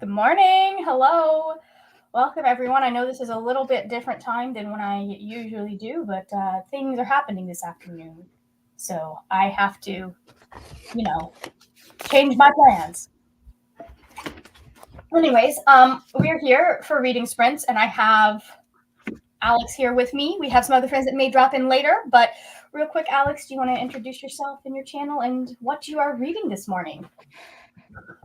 Good morning. Hello. Welcome, everyone. I know this is a little bit different time than when I usually do, but things are happening this afternoon. So I have to, you know, change my plans. Anyways, we're here for reading sprints, and I have Alex here with me. We have some other friends that may drop in later, but real quick, Alex, do you want to introduce yourself and your channel and what you are reading this morning?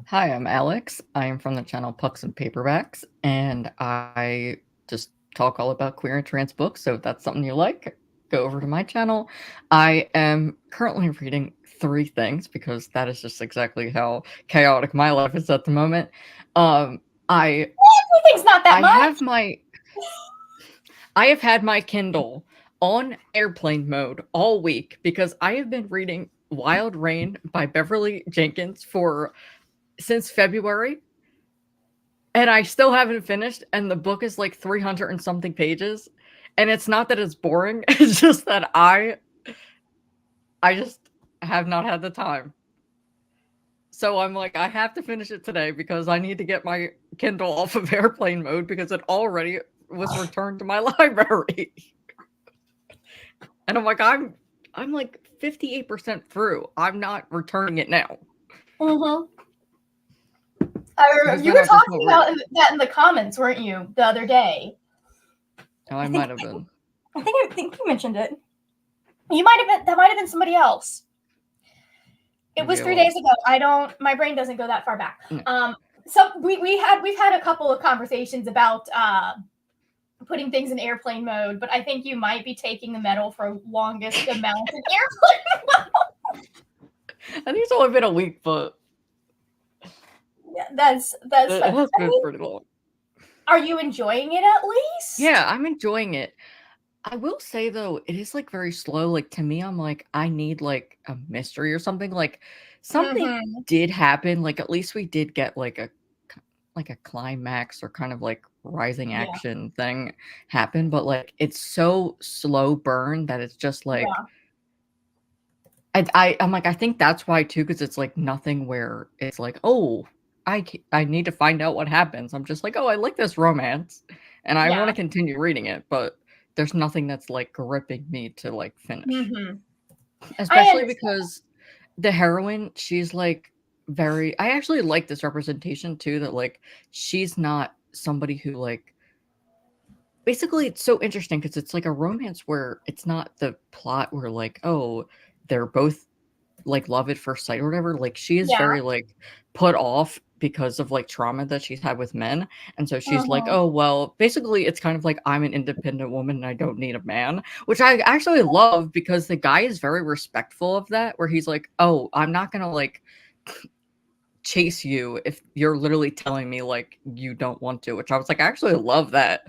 Hi, I'm Alex. I am from the channel Pucks and Paperbacks, and I just talk all about queer and trans books. So if that's something you like, go over to my channel. I am currently reading three things because that is just exactly how chaotic my life is at the moment. Um, I Everything's not that I much. have my I have had my Kindle on airplane mode all week because I have been reading Wild Rain by Beverly Jenkins for since February, and I still haven't finished, and the book is like 300 and something pages. And it's not that it's boring, it's just that I just have not had the time. So I'm like, I have to finish it today because I need to get my Kindle off of airplane mode because it already was returned to my library. And I'm like, I'm like 58% through. I'm not returning it now. Mm-hmm. Because You then were I just won't talking read about it. that in the comments, weren't you, the other day? Oh, I I think might have been. I think you mentioned it. You might have been that might have been somebody else. It Maybe was it 3 days was. ago. I don't. My brain doesn't go that far back. No. So we've had a couple of conversations about putting things in airplane mode, but I think you might be taking the medal for longest amount in airplane. I think it's only been a week, but Yeah, that's it fun. has I been mean, pretty long. are you enjoying it at Yeah, least? I'm enjoying it. I will say though, it is like very slow. Like to me, I'm like, I need like a mystery or something. Like something Mm-hmm. did happen. Like at least we did get like a climax or kind of like rising Yeah. action thing happen. But like it's so slow burn that it's just like Yeah. I'm like I think that's why too because it's like nothing where it's like oh I need to find out what happens. I'm just like oh I like this romance and I want to Yeah. continue reading it, but there's nothing that's like gripping me to like finish. Mm-hmm. I Especially understand. because the heroine, she's like very I actually like this representation too that like she's not somebody who like basically it's so interesting because it's like a romance where it's not the plot where like oh they're both like love at first sight or whatever. Like she is Yeah. very like put off because of like trauma that she's had with men. And so she's like, Mm-hmm. oh well, basically it's kind of like I'm an independent woman and I don't need a man, which I actually love because the guy is very respectful of that, where he's like, oh, I'm not gonna like chase you if you're literally telling me like you don't want to, which I was like, I actually love that.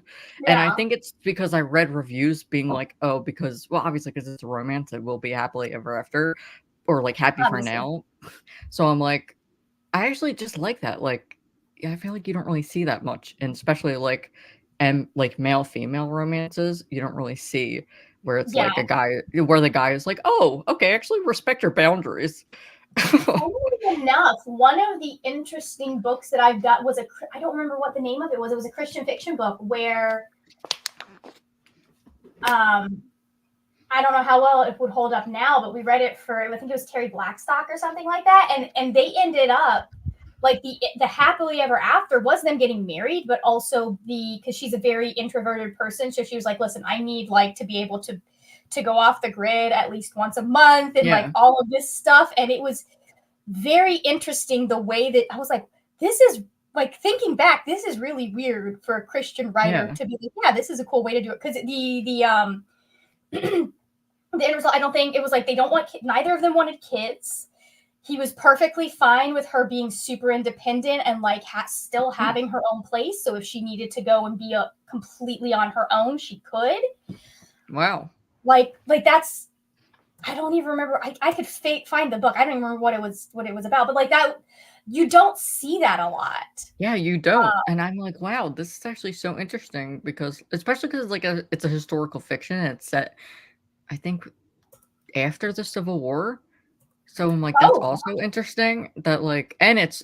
And I Yeah. think it's because I read reviews being like, oh, because well, obviously because it's a romance, it will be happily ever after or like happy for Obviously. now. So I'm like, I actually just like that. Like, yeah, I feel like you don't really see that much, and especially like, and like male female romances, you don't really see where it's Yeah. like a guy where the guy is like, oh, okay, actually respect your boundaries. Funnily enough, one of the interesting books that I've got was I don't remember what the name of it was. It was a Christian fiction book where um I don't know how well it would hold up now, but we read it for I think it was Terry Blackstock or something like that, and they ended up like the happily ever after was them getting married, but also the because she's a very introverted person, so she was like, listen, I need like to be able to go off the grid at least once a month and like Yeah, all of this stuff, and it was very interesting the way that I was like, this is like thinking back, this is really weird for a Christian writer yeah. to be like, yeah, this is a cool way to do it because the the end result, I don't think it was like they don't want neither of them wanted kids. He was perfectly fine with her being super independent and like still Hmm. having her own place. So if she needed to go and be completely on her own, she could. Wow. Like that's I don't even remember. I could find the book. I don't even remember what it was about. But like that, you don't see that a lot. Yeah, you don't. And I'm like, wow, this is actually so interesting because especially because like it's a historical fiction and it's set, I think, after the Civil War. So I'm like, that's Oh, also interesting that like and it's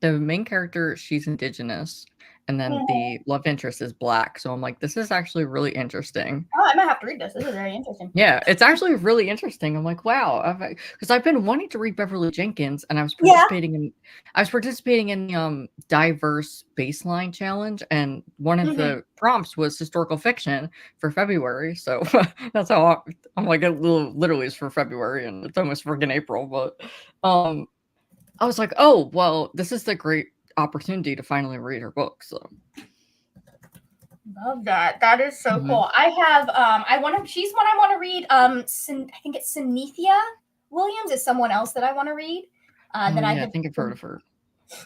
the main character, she's indigenous, and then the love interest is black. So I'm like, this is actually really interesting. Oh, I might have to read this. This is very interesting. Yeah, it's actually really interesting. I'm like, wow, because I've been wanting to read Beverly Jenkins, and I was participating in the diverse baseline challenge, and one of the prompts was historical fiction for February. So that's how I'm like, it literally is for February, and it's almost freaking April. But I was like, oh well, this is the great opportunity to finally read her book. So. Love that. That is so cool. I have she's one I want to read. I think it's Synethia Williams is someone else that I want to read. I think I've heard of her.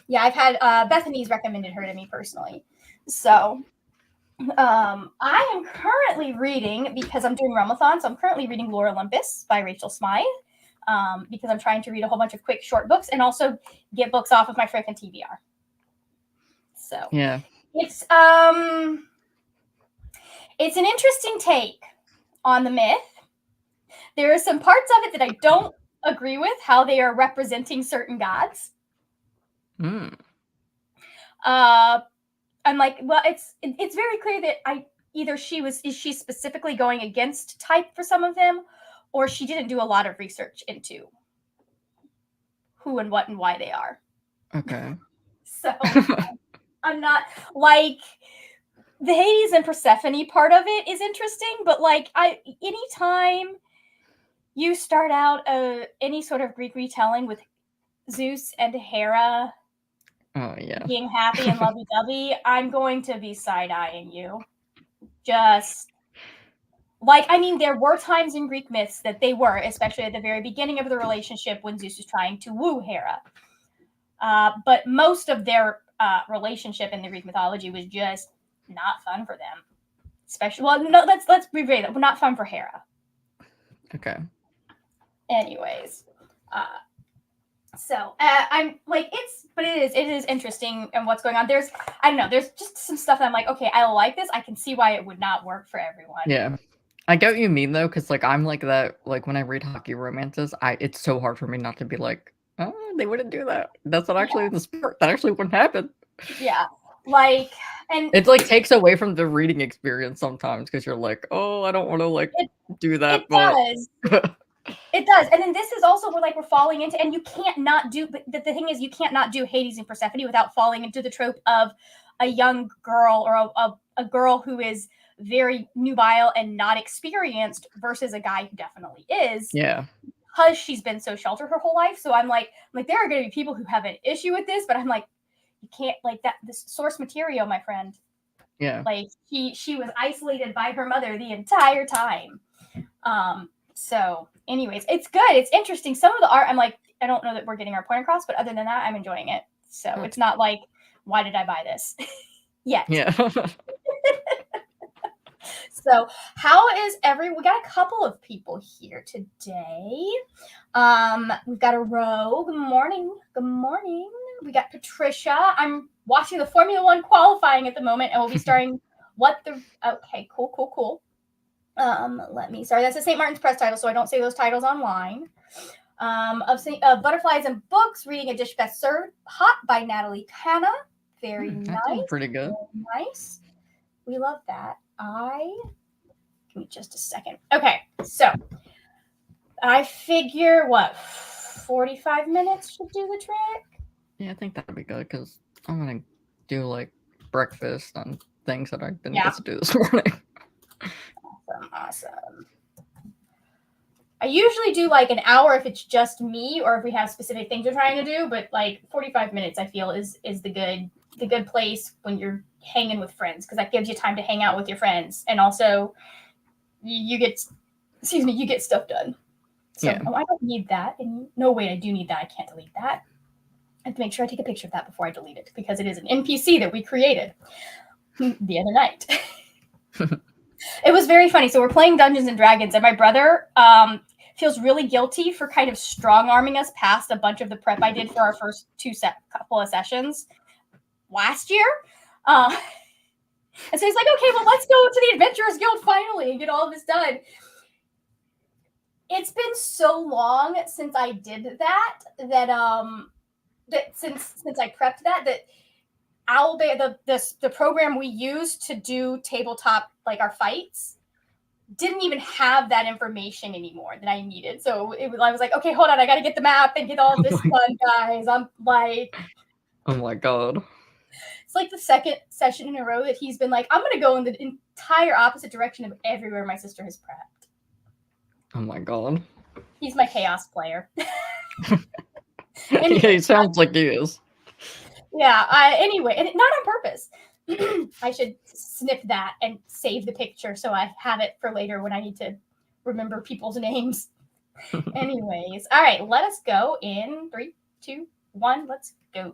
Yeah, I've had Bethany's recommended her to me personally. So I am currently reading, because I'm doing Realmathon, so I'm currently reading Lore Olympus by Rachel Smythe. Because I'm trying to read a whole bunch of quick short books and also get books off of my freaking TBR. So yeah. It's an interesting take on the myth. There are some parts of it that I don't agree with, how they are representing certain gods. I'm like, well, it's very clear that is she specifically going against type for some of them, or she didn't do a lot of research into who and what and why they are. Okay. So I'm not like the Hades and Persephone part of it is interesting, but like anytime you start out any sort of Greek retelling with Zeus and Hera being happy and lovey-dovey, I'm going to be side-eyeing you. Just like, I mean, there were times in Greek myths that they were, especially at the very beginning of the relationship when Zeus was trying to woo Hera. But most of their relationship in the Greek mythology was just not fun for them. Especially, well, no, let's review that. Not fun for Hera. Okay. Anyways, so I'm like, it is interesting and what's going on. There's just some stuff that I'm like, okay, I like this. I can see why it would not work for everyone. Yeah. I get what you mean though, because like I'm like that. Like when I read hockey romances, it's so hard for me not to be like, oh, they wouldn't do that. That's not actually the sport. That actually wouldn't happen. Yeah, like, and it like takes away from the reading experience sometimes because you're like, oh, I don't want to like do that. Does. It does, and then this is also where like we're falling into, and you can't not do. But the thing is, you can't not do Hades and Persephone without falling into the trope of a young girl or a girl who is very nubile and not experienced versus a guy who definitely is. Yeah. Because she's been so sheltered her whole life. So I'm like there are going to be people who have an issue with this, but I'm like, you can't like that. This source material, my friend. Yeah. Like she was isolated by her mother the entire time. So anyways, it's good. It's interesting. Some of the art, I'm like, I don't know that we're getting our point across, but other than that, I'm enjoying it. So it's not like, why did I buy this? Yet. Yeah. So how is we got a couple of people here today. We've got a Roe. Good morning. Good morning. We got Patricia. I'm watching the Formula One qualifying at the moment, and we'll be starting okay, cool. That's a St. Martin's Press title, so I don't say those titles online. Of Butterflies and Books, reading A Dish Best Served Hot by Natalie Canna. Very nice. That's pretty good. Very nice. We love that. Give me just a second. Okay, so I figure 45 minutes should do the trick? Yeah, I think that'd be good because I'm gonna do like breakfast and things that I didn't get to do this morning. Awesome. I usually do like an hour if it's just me or if we have specific things we're trying to do, but like 45 minutes I feel is the good place when you're hanging with friends, because that gives you time to hang out with your friends, and also you get stuff done. So I don't need that. And no, wait, I do need that. I can't delete that. I have to make sure I take a picture of that before I delete it, because it is an NPC that we created the other night. It was very funny. So we're playing Dungeons and Dragons, and my brother feels really guilty for kind of strong-arming us past a bunch of the prep I did for our first couple of sessions last year. And so he's like, okay, well, let's go to the Adventurers Guild finally and get all of this done. It's been so long since I did that that since I prepped that Owlbear, the program we used to do tabletop like our fights didn't even have that information anymore that I needed. So I was like, okay, hold on, I got to get the map and get all this done, guys. I'm like, Oh my god. it's like the second session in a row that he's been like, I'm gonna go in the entire opposite direction of everywhere my sister has prepped. Oh my god. He's my chaos player. Yeah, he sounds like he is. Yeah. Anyway, and not on purpose. I should snip that and save the picture so I have it for later when I need to remember people's names. Anyways, all right, let us go in 3, 2, 1. Let's go.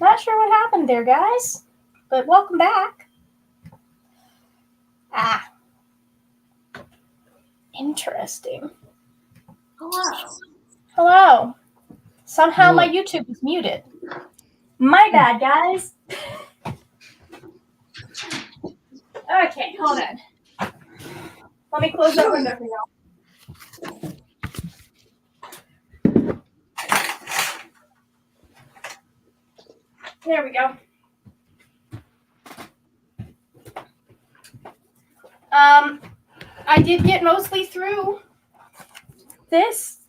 Not sure what happened there, guys, but welcome back. Ah. Interesting. Hello. Somehow my YouTube is muted. My bad, guys. Okay, hold on. Let me close that window for y'all. There we go. I did get mostly through this.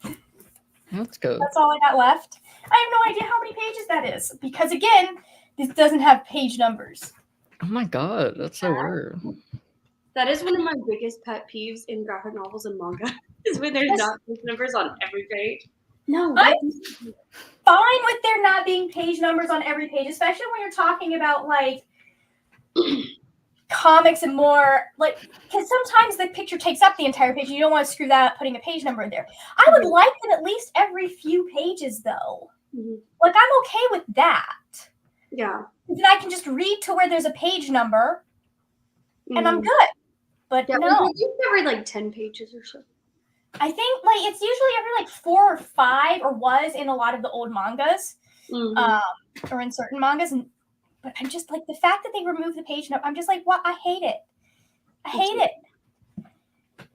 That's good. That's all I got left. I have no idea how many pages that is because, again, this doesn't have page numbers. Oh my god, that's so weird. That is one of my biggest pet peeves in graphic novels and manga is when there's not page numbers on every page. No, I'm fine with there not being page numbers on every page, especially when you're talking about like comics and more like because sometimes the picture takes up the entire page and you don't want to screw that up putting a page number in there. I would like them at least every few pages though. Like I'm okay with that. Yeah. Then I can just read to where there's a page number and I'm good. But yeah, no. Every like 10 pages or so. I think like it's usually every like 4 or 5 or was in a lot of the old mangas. Or in certain mangas. But I'm just like the fact that they remove the page number, I'm just like, what? I hate it. I hate it.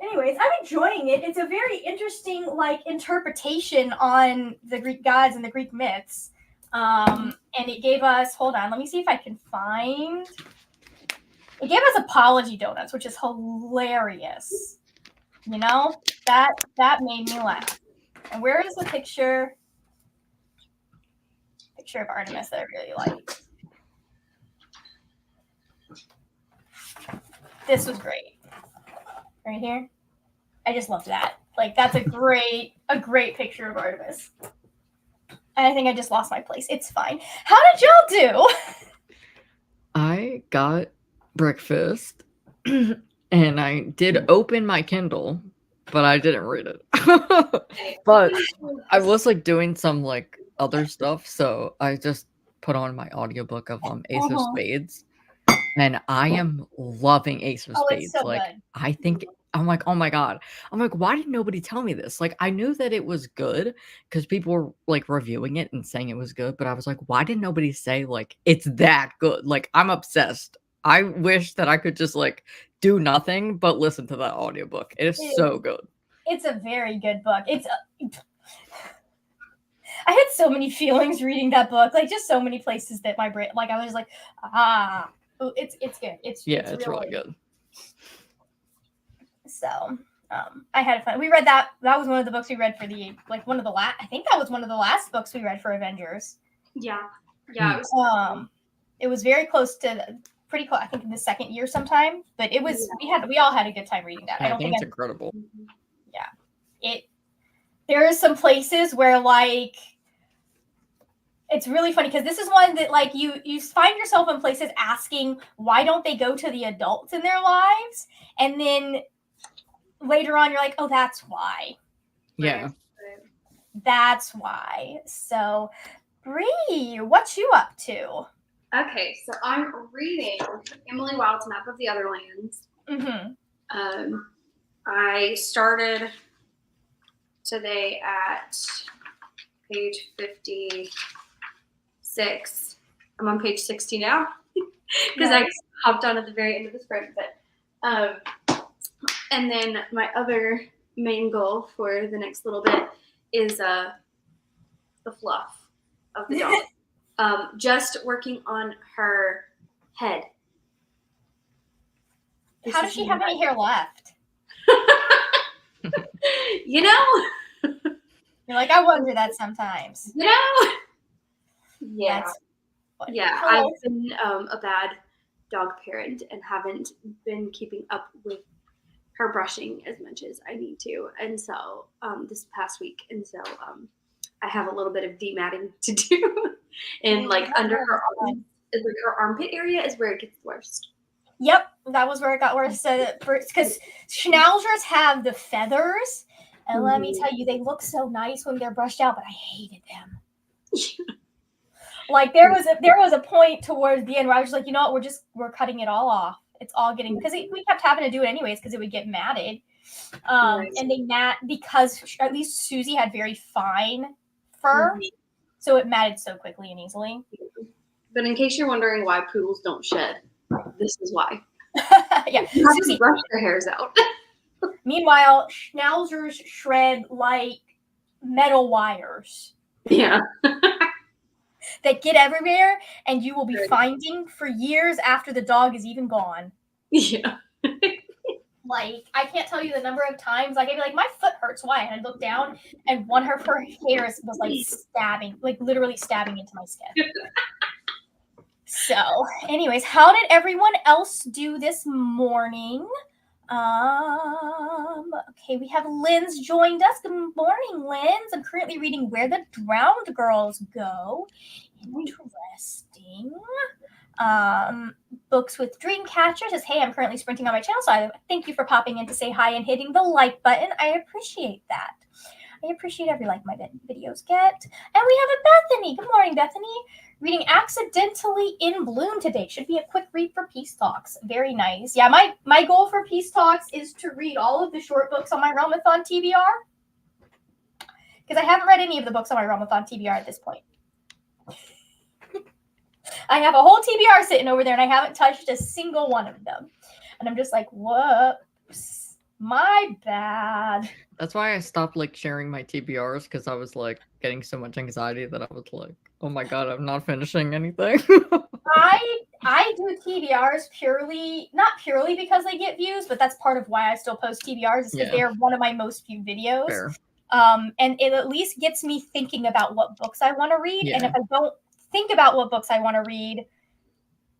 Anyways, I'm enjoying it. It's a very interesting like interpretation on the Greek gods and the Greek myths. And it gave us, hold on, let me see if I can find. It gave us apology donuts, which is hilarious. You know, that made me laugh. And where is the picture? Picture of Artemis that I really like. This was great. Right here. I just love that. Like that's a great picture of Artemis. And I think I just lost my place. It's fine. How did y'all do? I got breakfast and I did open my Kindle, but I didn't read it. But I was like doing some like other stuff, so I just put on my audiobook of Ace of Spades. And I am loving Ace of Spades. It's so like good. I think I'm like, oh my god. I'm like, why did nobody tell me this? Like I knew that it was good because people were like reviewing it and saying it was good, but I was like, why did nobody say like it's that good? Like I'm obsessed. I wish that I could just like do nothing but listen to that audiobook. It is so good. It's a very good book. I had so many feelings reading that book, like just so many places that my brain, like I was like, it's good. It's really good. So I had fun. We read that. That was one of the books we read for the like one of the last. I think that was one of the last books we read for Avengers. Yeah. It was very close to pretty close. I think in the second year sometime. But it was we all had a good time reading that. Yeah, I think it's incredible. Yeah, there are some places where like. It's really funny because this is one that like you find yourself in places asking why don't they go to the adults in their lives, and then later on you're like, oh, that's why. Yeah, that's why. So, Bree, what you up to? Okay, so I'm reading Emily Wilde's Map of the Other Lands. I started today at page 56. I'm on page 60 now because I hopped on at the very end of the sprint. But and then my other main goal for the next little bit is the fluff of the dog. Just working on her head. How does she have any hair left? You know? You're like, I wonder that sometimes. You know? Yeah. Yeah, I've been a bad dog parent and haven't been keeping up with her brushing as much as I need to. And so this past week, and so I have a little bit of dematting to do. And like under her arm, like her armpit area is where it gets worst. Yep, that was where it got worse. Because schnauzers have the feathers, and let me tell you, they look so nice when they're brushed out, but I hated them. Like there was a point towards the end where I was like, you know what, we're cutting it all off. It's all getting, because we kept having to do it anyways because it would get matted. And they because at least Susie had very fine fur, so it matted so quickly and easily. But in case you're wondering why poodles don't shed, this is why. Yeah, you have to brush their hairs out. Meanwhile, schnauzers shred like metal wires. Yeah. That get everywhere, and you will be finding for years after the dog is even gone. Yeah. Like, I can't tell you the number of times, like, I'd be like, my foot hurts, why? And I'd look down, and one of her hairs was, like, stabbing, like, literally stabbing into my skin. So, anyways, how did everyone else do this morning? Okay, we have Lynn's joined us. Good morning, Lynn's. I'm currently reading Where the Drowned Girls Go. Interesting. Books with Dreamcatcher says, hey, I'm currently sprinting on my channel, so I thank you for popping in to say hi and hitting the like button. I appreciate that. I appreciate every like my videos get. And we have a Bethany. Good morning, Bethany. Reading Accidentally in Bloom today. Should be a quick read for Peace Talks. Very nice. Yeah, my goal for Peace Talks is to read all of the short books on my Realmathon TBR. Because I haven't read any of the books on my Realmathon TBR at this point. I have a whole TBR sitting over there, and I haven't touched a single one of them. And I'm just like, whoops, my bad. That's why I stopped like sharing my TBRs, because I was like getting so much anxiety that I was like, oh my god, I'm not finishing anything. I do TBRs not purely because they get views, but that's part of why I still post TBRs, is because they're one of my most viewed videos. Fair. And it at least gets me thinking about what books I want to read. And if I don't think about what books I want to read,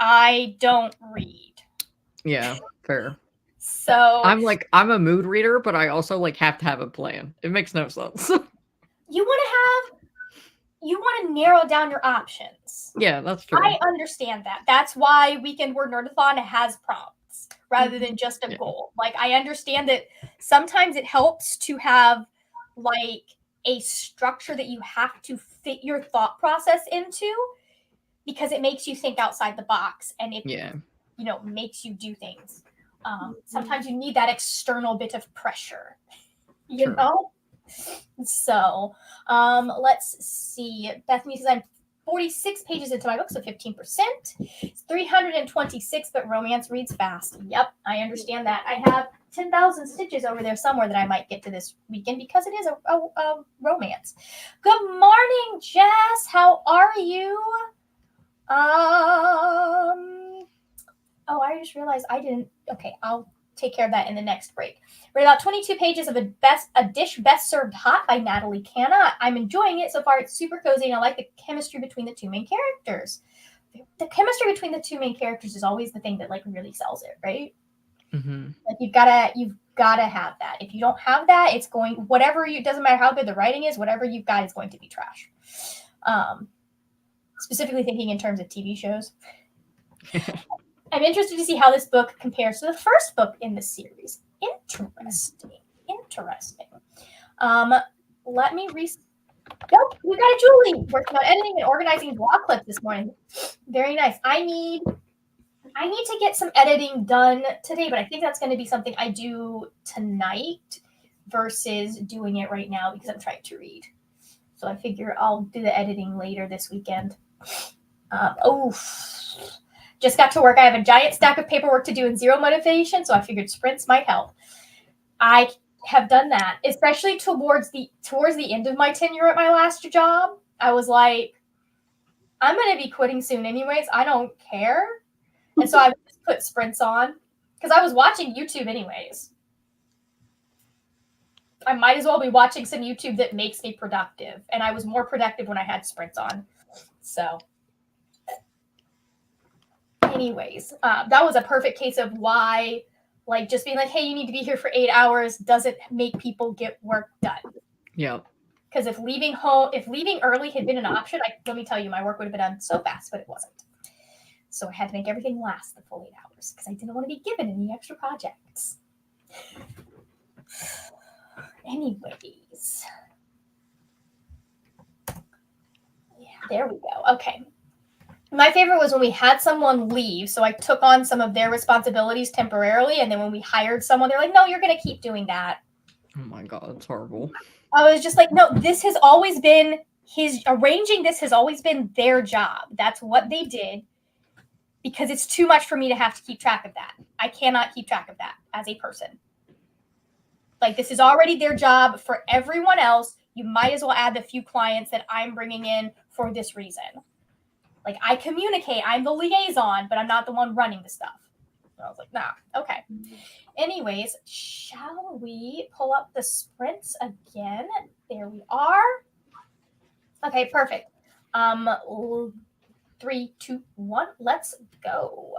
I don't read. Yeah, fair. So I'm a mood reader, but I also like have to have a plan. It makes no sense. You want to narrow down your options. Yeah, that's true. I understand that. That's why Weekend Word Nerdathon has prompts rather than just a goal. Like, I understand that sometimes it helps to have like a structure that you have to fit your thought process into, because it makes you think outside the box, and it makes you do things. Sometimes you need that external bit of pressure, you know? So let's see. Bethany says, I'm 46 pages into my book, so 15%. It's 326, but romance reads fast. Yep, I understand that. I have 10,000 stitches over there somewhere that I might get to this weekend, because it is a romance. Good morning, Jess. How are you? Oh, I just realized I didn't. Okay, I'll take care of that in the next break. We're at about 22 pages of a dish best served hot by Natalie Canna. I'm enjoying it so far. It's super cozy, and I like the chemistry between the two main characters. The chemistry between the two main characters is always the thing that like really sells it, right? Mm-hmm. Like you've gotta have that. If you don't have that, it's going it doesn't matter how good the writing is. Whatever you've got is going to be trash. Specifically thinking in terms of TV shows. I'm interested to see how this book compares to the first book in the series. Interesting. Let me Nope, we got a Julie working on editing and organizing blog clips this morning. Very nice. I need to get some editing done today, but I think that's going to be something I do tonight versus doing it right now, because I'm trying to read. So I figure I'll do the editing later this weekend. Just got to work. I have a giant stack of paperwork to do in zero motivation, so I figured sprints might help. I have done that, especially towards the end of my tenure at my last job. I was like, I'm going to be quitting soon anyways. I don't care. And so I just put sprints on, because I was watching YouTube anyways. I might as well be watching some YouTube that makes me productive. And I was more productive when I had sprints on. So anyways, that was a perfect case of why, like, just being like, hey, you need to be here for 8 hours doesn't make people get work done. Yeah. Because if leaving early had been an option, let me tell you, my work would have been done so fast, but it wasn't. So I had to make everything last the full 8 hours, because I didn't want to be given any extra projects. Anyways. Yeah, there we go. Okay. My favorite was when we had someone leave, so I took on some of their responsibilities temporarily, and then when we hired someone, they're like, "No, you're going to keep doing that." Oh my god, it's horrible. I was just like, "No, this has always been arranging this has always been their job. That's what they did because it's too much for me to have to keep track of that. I cannot keep track of that as a person. Like, this is already their job for everyone else. You might as well add the few clients that I'm bringing in for this reason. Like, I communicate, I'm the liaison, but I'm not the one running the stuff." I was like, nah, okay. Anyways, shall we pull up the sprints again? There we are. Okay, perfect. 3, 2, 1, let's go.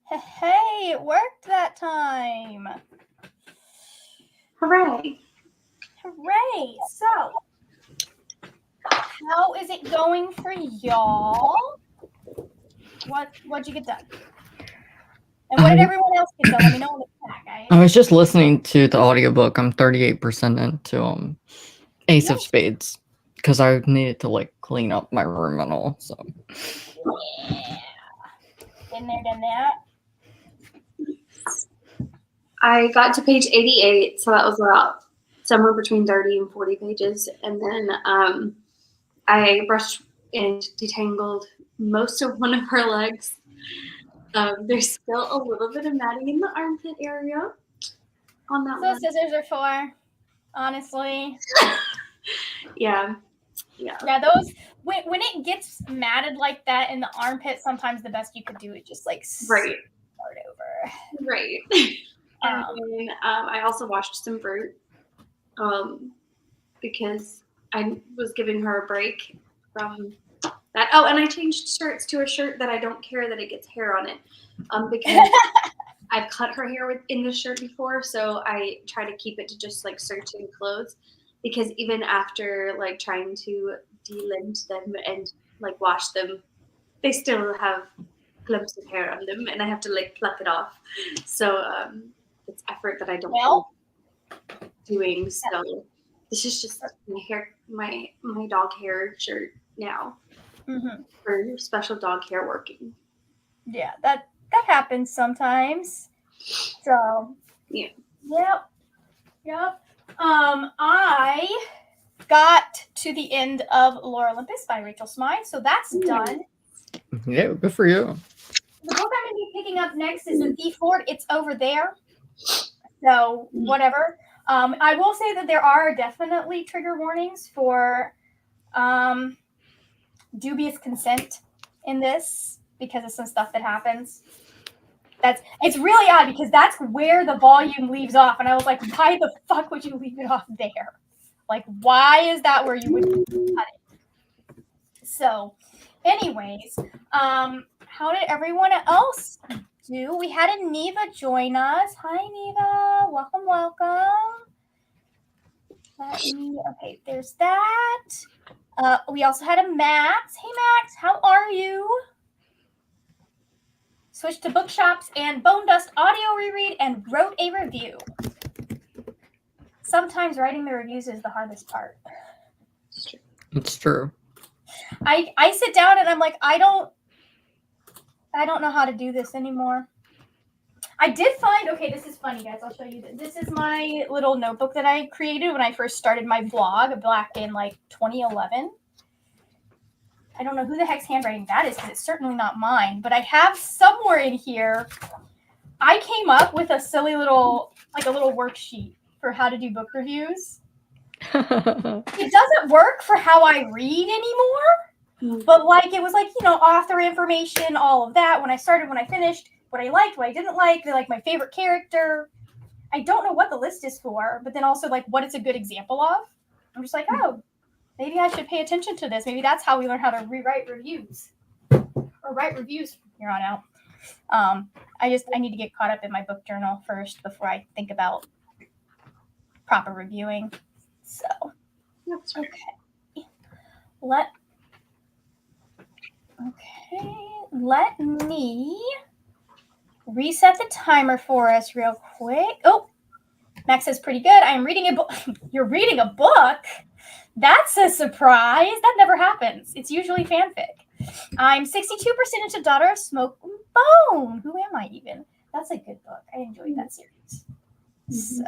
Hey, it worked that time. Hooray. Hooray. So, how is it going for y'all? What'd you get done? And what did everyone else get done? Let me know in the chat, guys. I was just listening to the audiobook. I'm 38% into Ace of Spades because I needed to like clean up my room and all. So yeah. Been there, done that. I got to page 88, so that was about somewhere between 30 and 40 pages. And then I brushed and detangled most of one of her legs. There's still a little bit of matting in the armpit area on that one. So scissors are for, honestly. Yeah. Yeah, those when it gets matted like that in the armpit, sometimes the best you could do is just like start over. Right. And then, I also washed some fruit because I was giving her a break from that. Oh, and I changed shirts to a shirt that I don't care that it gets hair on it because I've cut her hair in this shirt before, so I try to keep it to just like certain clothes because even after like trying to delint them and like wash them, they still have clumps of hair on them and I have to like pluck it off. So it's effort that I don't like doing. So this is just my dog hair shirt now for special dog hair working. Yeah, that happens sometimes. So yeah. Yep. I got to the end of Lore Olympus by Rachel Smythe, so that's done. Yeah, good for you. The book I'm going to be picking up next is The Thief Lord. It's over there. So, whatever. I will say that there are definitely trigger warnings for dubious consent in this because of some stuff that happens. It's really odd because that's where the volume leaves off. And I was like, why the fuck would you leave it off there? Like, why is that where you would cut it? So, anyways, how did everyone else do? We had a Neva join us. Hi, Neva. Welcome. Okay, there's that. We also had a Max. Hey, Max, how are you? Switched to Bookshops and Bone Dust audio reread and wrote a review. Sometimes writing the reviews is the hardest part. It's true. I sit down and I'm like, I don't know how to do this anymore. I did find, okay, this is funny, guys. I'll show you this. This is my little notebook that I created when I first started my blog back in like 2011. I don't know who the heck's handwriting that is because it's certainly not mine, but I have somewhere in here, I came up with a silly little, like a little worksheet for how to do book reviews. It doesn't work for how I read anymore, but like it was like, author information, all of that. When I started, when I finished, what I liked, what I didn't like, like my favorite character. I don't know what the list is for, but then also like what it's a good example of. I'm just like, oh, maybe I should pay attention to this. Maybe that's how we learn how to rewrite reviews or write reviews from here on out. I need to get caught up in my book journal first before I think about proper reviewing. So, okay. Let me reset the timer for us real quick. Oh, Max says pretty good. I'm reading a book. You're reading a book? That's a surprise. That never happens. It's usually fanfic. I'm 62% into Daughter of Smoke and Bone. Who am I even? That's a good book. I enjoyed that series. So,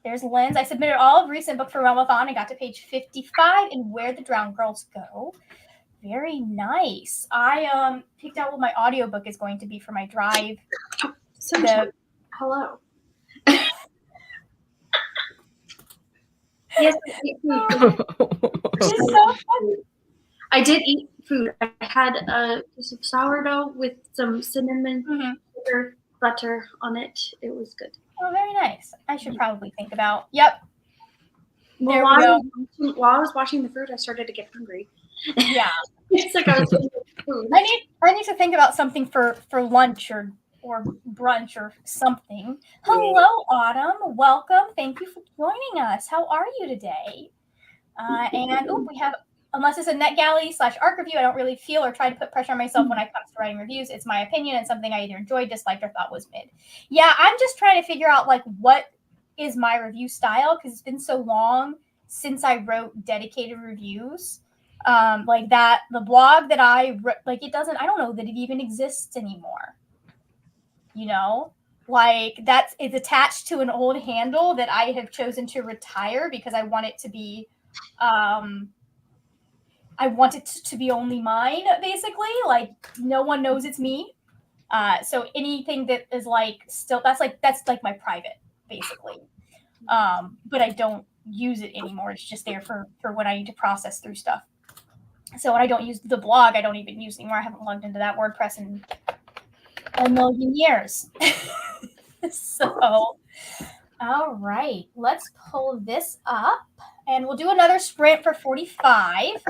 there's Lynn's. I submitted all of recent book for Realmathon. I got to page 55 in Where the Drowned Girls Go. Very nice. I picked out what my audiobook is going to be for my drive. Hello. Yes, I did eat food. I had a piece of sourdough with some cinnamon sugar butter on it. It was good. Oh, very nice. I should probably think about. Yep. Well, while I was washing the fruit, I started to get hungry. Yeah. It's like I was thinking of food. I need to think about something for lunch or brunch or something. Hello, Autumn. Welcome. Thank you for joining us. How are you today? And we have, unless it's a NetGalley / ARC review, I don't really feel or try to put pressure on myself when I come to writing reviews. It's my opinion and something I either enjoyed, disliked, or thought was mid. Yeah, I'm just trying to figure out like what is my review style because it's been so long since I wrote dedicated reviews. Like that, the blog that I like, it doesn't. I don't know that it even exists anymore. You know, like it's attached to an old handle that I have chosen to retire because I want it to be I want it to be only mine, basically. Like no one knows it's me. So anything that is like still that's like my private, basically. But I don't use it anymore. It's just there for when I need to process through stuff. So when I don't use the blog, I don't even use anymore. I haven't logged into that WordPress in a million years. So, all right, let's pull this up and we'll do another sprint for 45.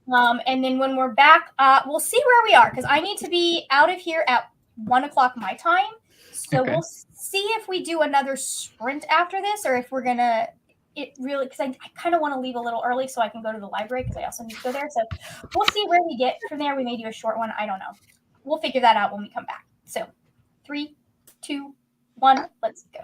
And then when we're back, we'll see where we are because I need to be out of here at 1 o'clock my time. So we'll see if we do another sprint after this or if we're going to because I kind of want to leave a little early so I can go to the library because I also need to go there. So we'll see where we get from there. We may do a short one. I don't know. We'll figure that out when we come back. So 3, 2, 1, let's go.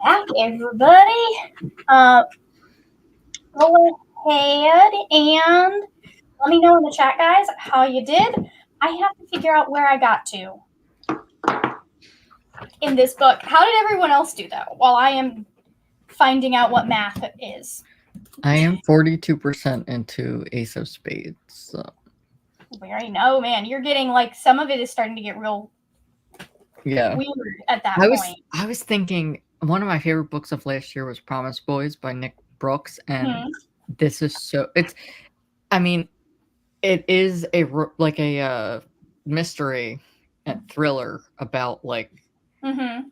back, everybody. Go ahead and let me know in the chat, guys, how you did. I have to figure out where I got to in this book. How did everyone else do, though, while I am finding out what math is? I am 42% into Ace of Spades. So. We already know, man. You're getting, like, some of it is starting to get real weird at that point. I was thinking one of my favorite books of last year was Promise Boys by Nick Brooks, and this is so it is a mystery and thriller about like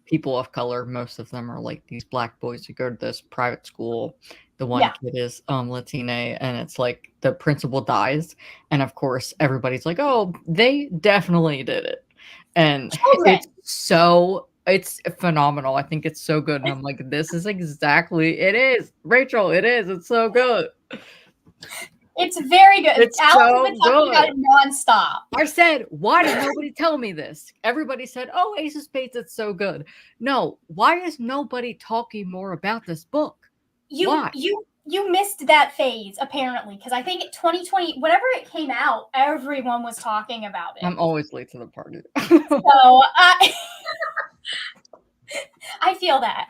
people of color. Most of them are like these black boys who go to this private school. The one kid is Latina, and it's like the principal dies, and of course everybody's like, oh, they definitely did it. And it's phenomenal. I think it's so good. And I'm like, this is exactly it is. Rachel, it is. It's so good. It's very good. It's Alex so has been talking about it nonstop. I said, why did nobody tell me this? Everybody said, oh, Ace of Spades, it's so good. No, why is nobody talking more about this book? Why? You missed that phase, apparently, because I think 2020, whenever it came out, everyone was talking about it. I'm always late to the party. So I feel that.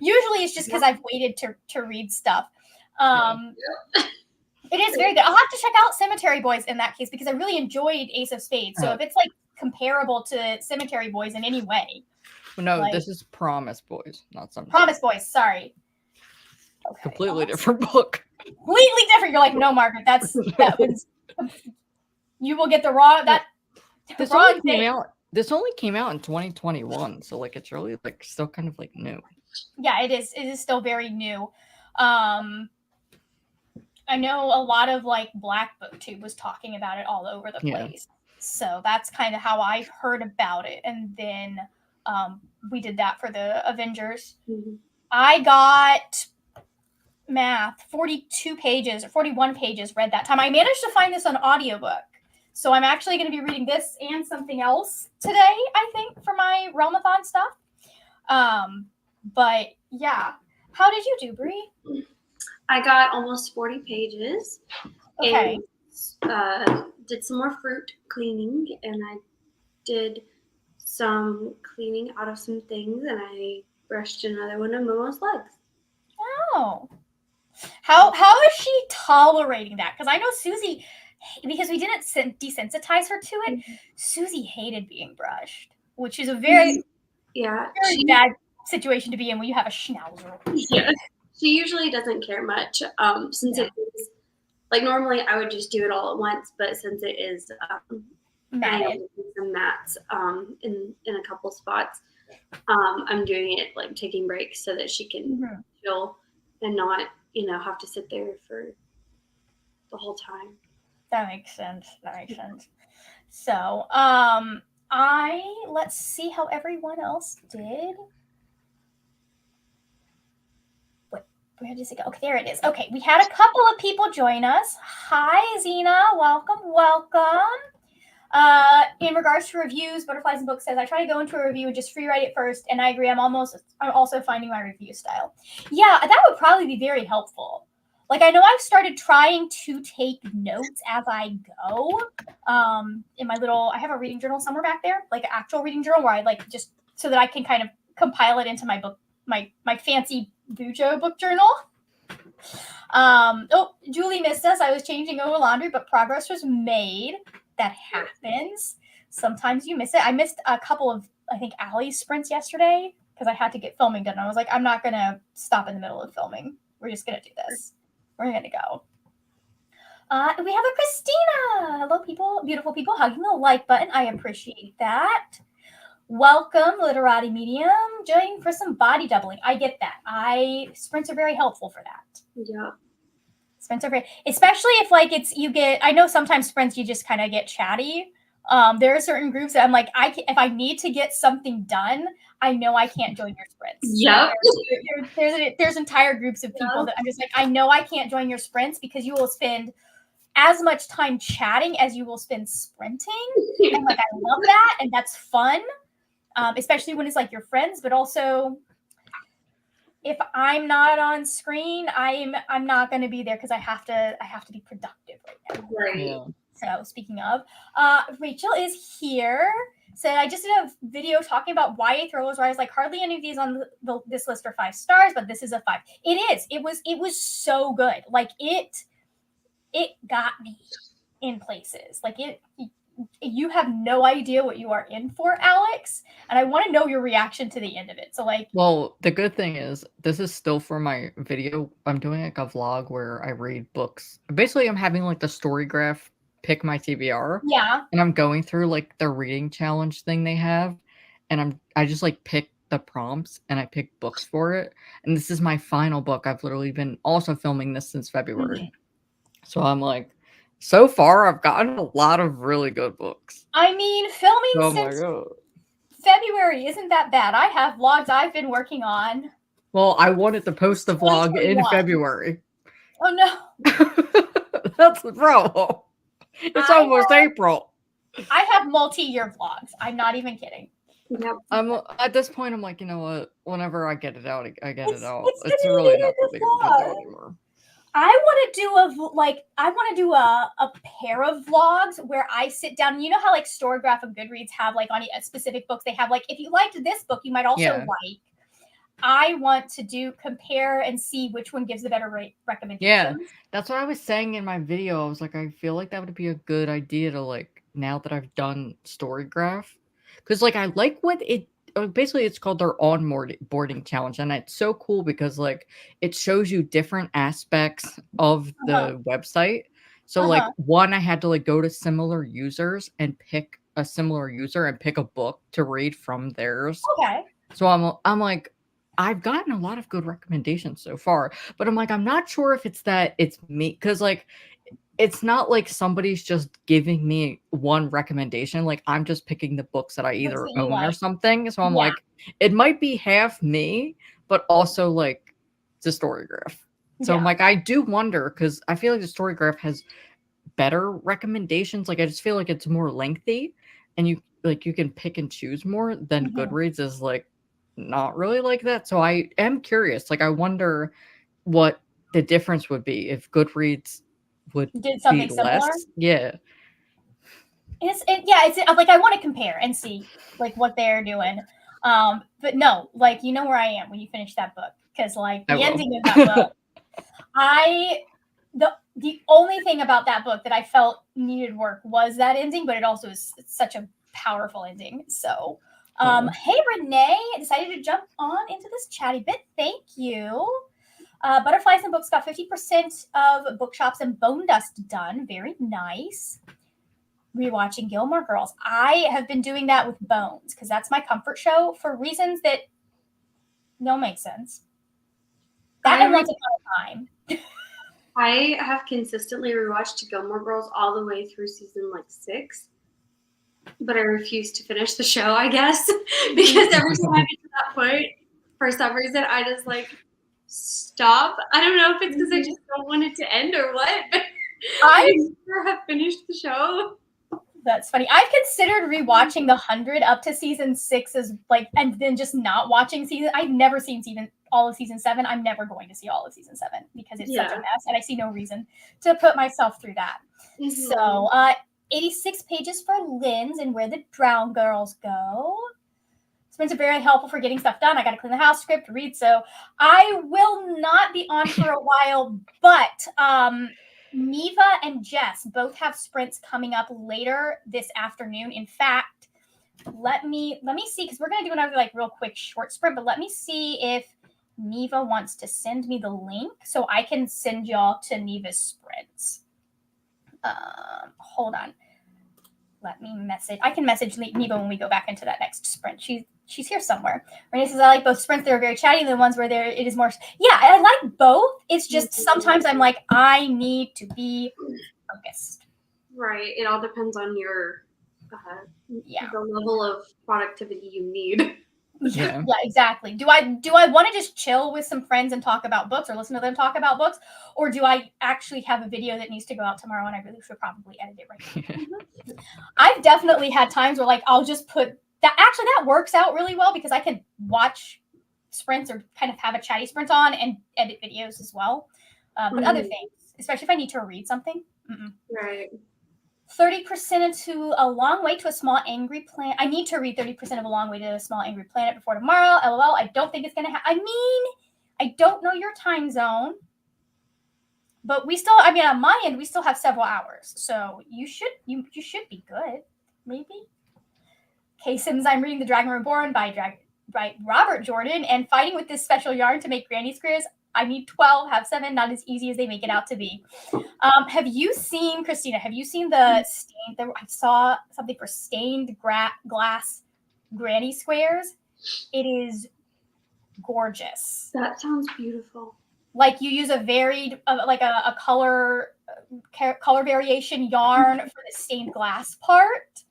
Usually it's just because I've waited to read stuff. It is very good. I'll have to check out Cemetery Boys in that case because I really enjoyed Ace of Spades. So if it's like comparable to Cemetery Boys in any way. No, this is Promise Boys, not Cemetery. Promise Boys, sorry. Okay, completely different book. Completely different. You're like, no, Margaret, that was you will get the wrong This only came out in 2021, so like it's really like still kind of like new. Yeah, it is. It is still very new. I know a lot of like Black BookTube was talking about it all over the place. So that's kind of how I heard about it. And then we did that for the Avengers. I got 42 pages or 41 pages read that time. I managed to find this on audiobook. So I'm actually going to be reading this and something else today, I think, for my Realmathon stuff. But yeah. How did you do, Bree? I got almost 40 pages. Okay. And did some more fruit cleaning, and I did some cleaning out of some things, and I brushed another one of Momo's legs. Oh. How is she tolerating that? Because I know Susie, because we didn't desensitize her to it, Susie hated being brushed, which is a very bad situation to be in when you have a schnauzer. Yeah. She usually doesn't care much. Since it is, like normally I would just do it all at once, but since it is some mats in a couple spots, I'm doing it like taking breaks so that she can chill and not, have to sit there for the whole time. That makes sense. So, let's see how everyone else did. Where does it go? Okay, there it is. Okay, we had a couple of people join us. Hi, Zena. Welcome. In regards to reviews, Butterflies and Books says, I try to go into a review and just free write it first, and I agree. I'm also finding my review style. Yeah, that would probably be very helpful. Like, I know I've started trying to take notes as I go. In my I have a reading journal somewhere back there, like an actual reading journal where I like just so that I can kind of compile it into my book, my fancy Bujo book journal. Julie missed us. I was changing over laundry, but progress was made. That happens. Sometimes you miss it. I missed a couple of, I think, Allie's sprints yesterday because I had to get filming done. I was like, I'm not going to stop in the middle of filming. We're just going to do this. We're going to go. We have a Christina. Hello, people. Beautiful people. Hugging the like button. I appreciate that. Welcome, Literati Medium. Joining for some body doubling. I get that. Sprints are very helpful for that. Yeah. Sprints are very, especially if like I know sometimes sprints you just kind of get chatty. There are certain groups that I'm like, if I need to get something done, I know I can't join your sprints. Yeah. There's entire groups of people that I'm just like, I know I can't join your sprints because you will spend as much time chatting as you will spend sprinting. And like, I love that. And that's fun. Especially when it's like your friends, but also if I'm not on screen, I'm not going to be there because I have to be productive right now. Right. Yeah. So speaking of, Rachel is here. So I just did a video talking about YA thrillers where I was like, hardly any of these on this list are 5 stars, but this is a 5. It is. It was so good. Like it got me in places. Like you have no idea what you are in for, Alex. And I want to know your reaction to the end of it. So like, well, the good thing is this is still for my video. I'm doing like a vlog where I read books. Basically, I'm having like the story graph pick my TBR. Yeah. And I'm going through like the reading challenge thing they have. And I just like pick the prompts and I pick books for it. And this is my final book. I've literally been also filming this since February. Mm-hmm. So I'm like, so far I've gotten a lot of really good books. I mean, filming since February isn't that bad. I have vlogs I've been working on. Well, I wanted to post the vlog in February. Oh no. That's the problem. It's almost April. I have multi-year vlogs. I'm not even kidding. Yep. I'm at this point. I'm like, you know what? Whenever I get it out, I get it out. It's really not that big of a deal anymore. I want to do a pair of vlogs where I sit down. You know how like Storygraph and Goodreads have like on a specific books, they have like, if you liked this book, you might also like. I want to compare and see which one gives the better recommendations. Yeah, that's what I was saying in my video. I was like, I feel like that would be a good idea to like, now that I've done Storygraph, because like I like what it basically it's called their onboarding challenge, and it's so cool because like it shows you different aspects of the website. So like one, I had to like go to similar users and pick a similar user and pick a book to read from theirs. Okay. So I'm like, I've gotten a lot of good recommendations so far, but I'm like, I'm not sure if it's me, because like it's not like somebody's just giving me one recommendation. Like I'm just picking the books that I either own or something. So I'm like, it might be half me, but also like the Storygraph. So I'm like, I do wonder, because I feel like the Storygraph has better recommendations. Like I just feel like it's more lengthy, and you can pick and choose more than Goodreads is like not really like that. So I am curious. Like I wonder what the difference would be if Goodreads did something similar. Yeah. It's like I want to compare and see like what they're doing. But no, like you know where I am when you finish that book, because like the ending of that book, the only thing about that book that I felt needed work was that ending, but it also is such a powerful ending. So hey Renee, decided to jump on into this chatty bit. Thank you. Butterflies and Books got 50% of bookshops and Bone Dust done. Very nice. Rewatching Gilmore Girls. I have been doing that with Bones because that's my comfort show for reasons that don't make sense. That and Once Upon a Time. I have consistently rewatched Gilmore Girls all the way through season like 6. But I refuse to finish the show, I guess, because every time I get to that point, for some reason, I just like stop. I don't know if it's because I just don't want it to end or what, but I never have finished the show. That's funny. I've considered rewatching The 100 up to season 6 as like, and then just not watching season. I've never seen all of season 7. I'm never going to see all of season 7 because it's such a mess, and I see no reason to put myself through that. So, 86 pages for Lynn's and Where the Drowned Girls Go. It's been very helpful for getting stuff done. I got to clean the house, script, read. So I will not be on for a while, but Neva and Jess both have sprints coming up later this afternoon. In fact, let me see, because we're going to do another like real quick short sprint, but let me see if Neva wants to send me the link so I can send y'all to Neva's sprints. Hold on. Let me message. I can message Neva when we go back into that next sprint. She's here somewhere. Renee says, I like both sprints. They're very chatty. The ones where it is more. Yeah, I like both. It's just sometimes I'm like, I need to be focused. Right. It all depends on your the level of productivity you need. Yeah, exactly. Do I want to just chill with some friends and talk about books or listen to them talk about books? Or do I actually have a video that needs to go out tomorrow and I really should probably edit it right now? I've definitely had times where like I'll just put that. Actually, that works out really well because I can watch sprints or kind of have a chatty sprint on and edit videos as well. But other things, especially if I need to read something. Right. 30% to A Long Way to a Small Angry Planet. I need to read 30% of A Long Way to a Small Angry Planet before tomorrow. LOL. I don't think it's going to happen. I mean, I don't know your time zone. But we still, I mean, on my end, we still have several hours. So you should be good. Maybe. K Sims, I'm reading The Dragon Reborn by Robert Jordan and fighting with this special yarn to make granny squares. I need 12, have 7, not as easy as they make it out to be. Have you seen, Christina, have you seen the stained, I saw something for stained glass granny squares. It is gorgeous. That sounds beautiful. Like you use a varied, like a color variation yarn for the stained glass part.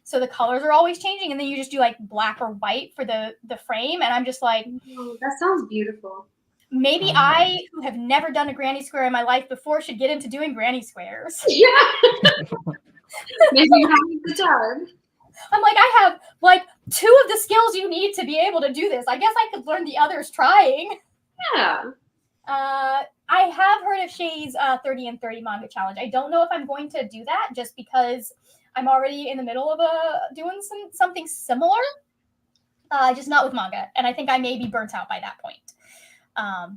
So the colors are always changing. And then you just do like black or white for the frame. And I'm just like, oh, that sounds beautiful. Maybe I, who have never done a granny square in my life before, should get into doing granny squares. Yeah. Maybe you have the time. I'm like, I have like 2 of the skills you need to be able to do this. I guess I could learn the others trying. Yeah. I have heard of Shay's 30 and 30 manga challenge. I don't know if I'm going to do that just because I'm already in the middle of doing something similar. Just not with manga. And I think I may be burnt out by that point.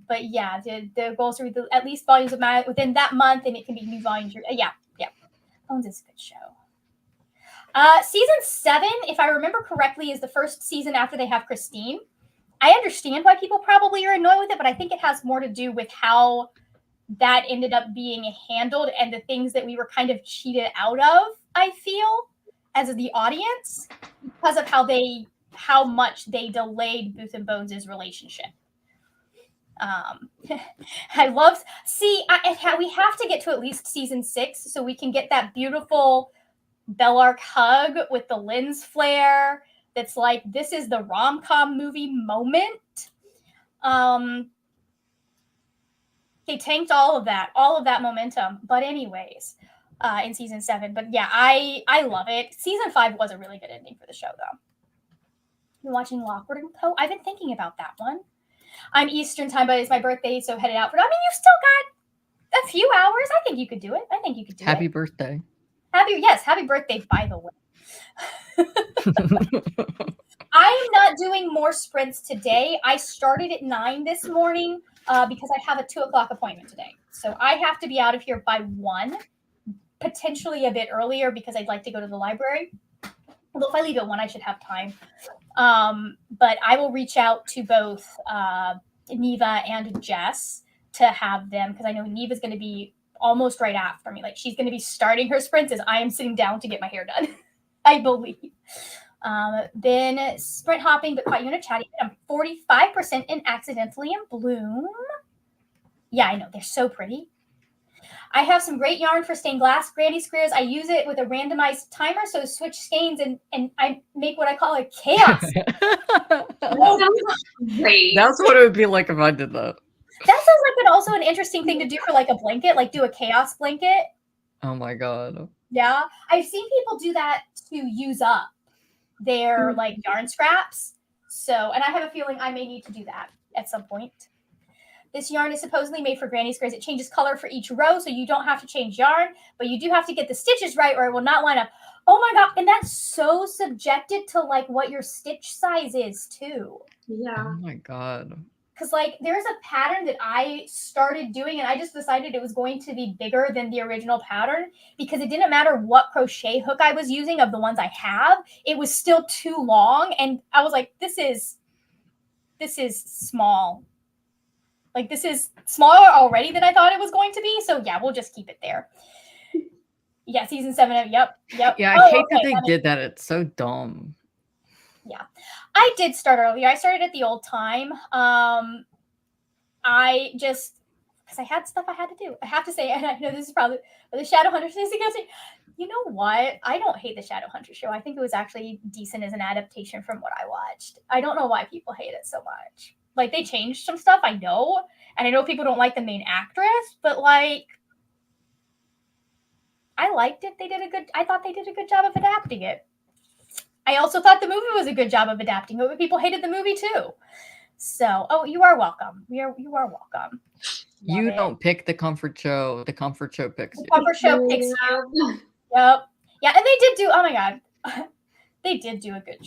But yeah, the goal is to read at least volumes of manga within that month, and it can be new volumes. Yeah. Bones is a good show. Season 7, if I remember correctly, is the first season after they have Christine. I understand why people probably are annoyed with it, but I think it has more to do with how that ended up being handled and the things that we were kind of cheated out of, I feel, as the audience, because of how much they delayed Booth and Bones' relationship. We have to get to at least season 6 so we can get that beautiful Bellark hug with the lens flare. That's like, this is the rom-com movie moment. They tanked all of that momentum. But anyways, in season 7. But yeah, I love it. Season 5 was a really good ending for the show, though. You're watching Lockwood & Co. I've been thinking about that one. I'm Eastern time, but it's my birthday, so headed out for it. I mean, you still got a few hours. I think you could do it. Happy birthday. Happy birthday, by the way. I am not doing more sprints today. I started at 9 this morning because I have a 2:00 appointment today. So I have to be out of here by 1, potentially a bit earlier because I'd like to go to the library. Although if I leave at 1, I should have time. But I will reach out to both Neva and Jess to have them, because I know Neva's going to be almost right after me. Like, she's going to be starting her sprints as I am sitting down to get my hair done, I believe. Been sprint hopping, but caught you in a chatty. I'm 45% in Accidentally in Bloom. Yeah, I know. They're so pretty. I have some great yarn for stained glass granny squares. I use it with a randomized timer, so switch skeins and I make what I call a chaos. That sounds great. That's what it would be like if I did that. That sounds like also an interesting thing to do for like a blanket, like do a chaos blanket. Oh my god. Yeah, I've seen people do that to use up their like yarn scraps. So, and I have a feeling I may need to do that at some point. This yarn is supposedly made for granny squares. It changes color for each row, so you don't have to change yarn, but you do have to get the stitches right or it will not line up. Oh my god, and that's so subjected to like what your stitch size is too. Yeah. Oh my god. Because like there's a pattern that I started doing and I just decided it was going to be bigger than the original pattern because it didn't matter what crochet hook I was using of the ones I have. It was still too long. And I was like, this is small. Like, this is smaller already than I thought it was going to be. So, yeah, we'll just keep it there. Yeah, season 7. Yep. Yeah, I hate that they did that. It's so dumb. Yeah. I did start earlier. I started at the old time. I just, because I had stuff I had to do. I have to say, and I know this is probably, the Shadowhunters thing. You know what? I don't hate the Shadowhunters show. I think it was actually decent as an adaptation from what I watched. I don't know why people hate it so much. Like, they changed some stuff, I know. And I know people don't like the main actress, but, like, I liked it. I thought they did a good job of adapting it. I also thought the movie was a good job of adapting it, but people hated the movie, too. So, oh, you are welcome. You are welcome. You Love don't it. pick the comfort show. The comfort show picks The you. comfort show picks you. Yep. Yeah, and they did do. Oh my god, they did do a good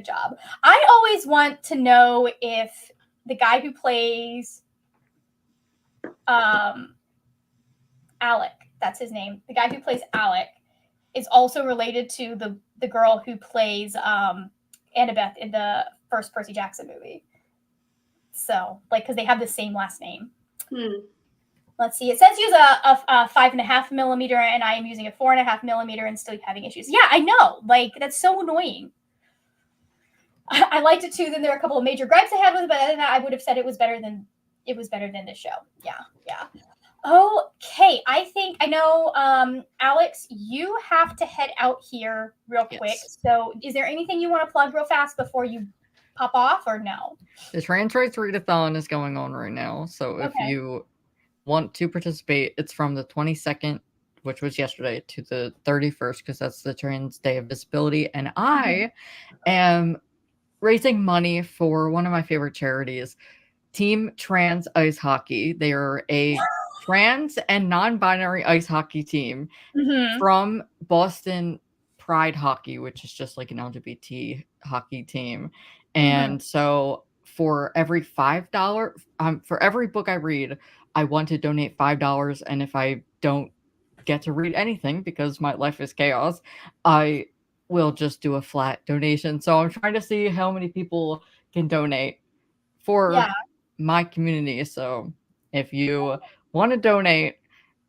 job. I always want to know if the guy who plays Alec, that's his name. The guy who plays Alec is also related to the girl who plays Annabeth in the first Percy Jackson movie. So, like, because they have the same last name. Let's see. It says use a 5.5 millimeter, and I am using a 4.5 millimeter and still having issues. Yeah, I know. Like, that's so annoying. I liked it too. Then there are a couple of major gripes I had with it, but other than that, I would have said it was better than the show. Yeah. Okay, I know, Alex, you have to head out here real quick. Yes. So is there anything you want to plug real fast before you pop off, or no? The Trans Rights Readathon is going on right now. So if you want to participate, it's from the 22nd, which was yesterday, to the 31st, because that's the Trans Day of Visibility. And I am raising money for one of my favorite charities, Team Trans Ice Hockey. They are a trans and non-binary ice hockey team from Boston Pride Hockey, which is just like an LGBT hockey team. And so for every $5, for every book I read, I want to donate $5. And if I don't get to read anything because my life is chaos, I will just do a flat donation. So I'm trying to see how many people can donate for my community. So if you want to donate,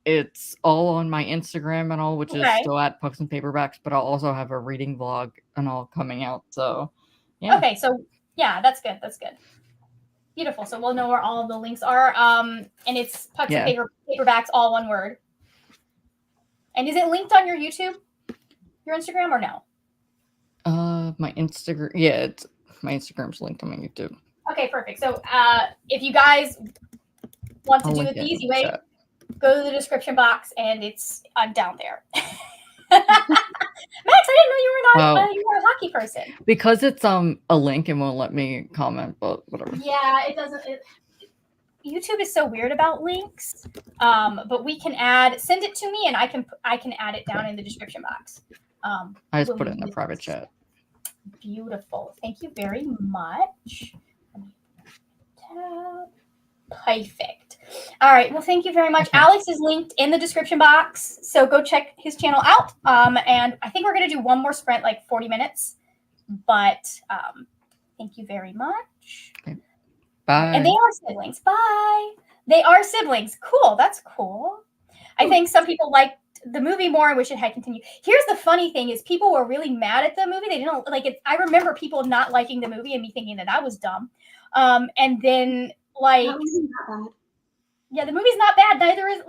it's all on my Instagram and all, which is still at Pucks and Paperbacks, but I'll also have a reading vlog and all coming out. So yeah. Okay, so yeah, that's good. Beautiful. So we'll know where all of the links are. And it's Pucks and Paperbacks, all one word. And is it linked on your YouTube, your Instagram, or no? My Instagram, my Instagram's linked on my YouTube. Okay, perfect. So if you guys want to do it the easy way, go to the description box, and I'm down there. Max, I didn't know you were a hockey person. Because it's a link, and won't let me comment, but whatever. Yeah, it doesn't. YouTube is so weird about links, but we can send it to me, and I can add it down in the description box. I just put it in the private chat. Beautiful. Thank you very much. Perfect. All right. Well, thank you very much. Okay. Alex is linked in the description box, so go check his channel out. And I think we're going to do one more sprint, like 40 minutes. But thank you very much. Okay. Bye. And they are siblings. Bye. They are siblings. Cool. That's cool. I think some people liked the movie more and wish it had continued. Here's the funny thing: is people were really mad at the movie. They didn't like it. I remember people not liking the movie and me thinking that was dumb. And then like, yeah, the movie's not bad. Neither is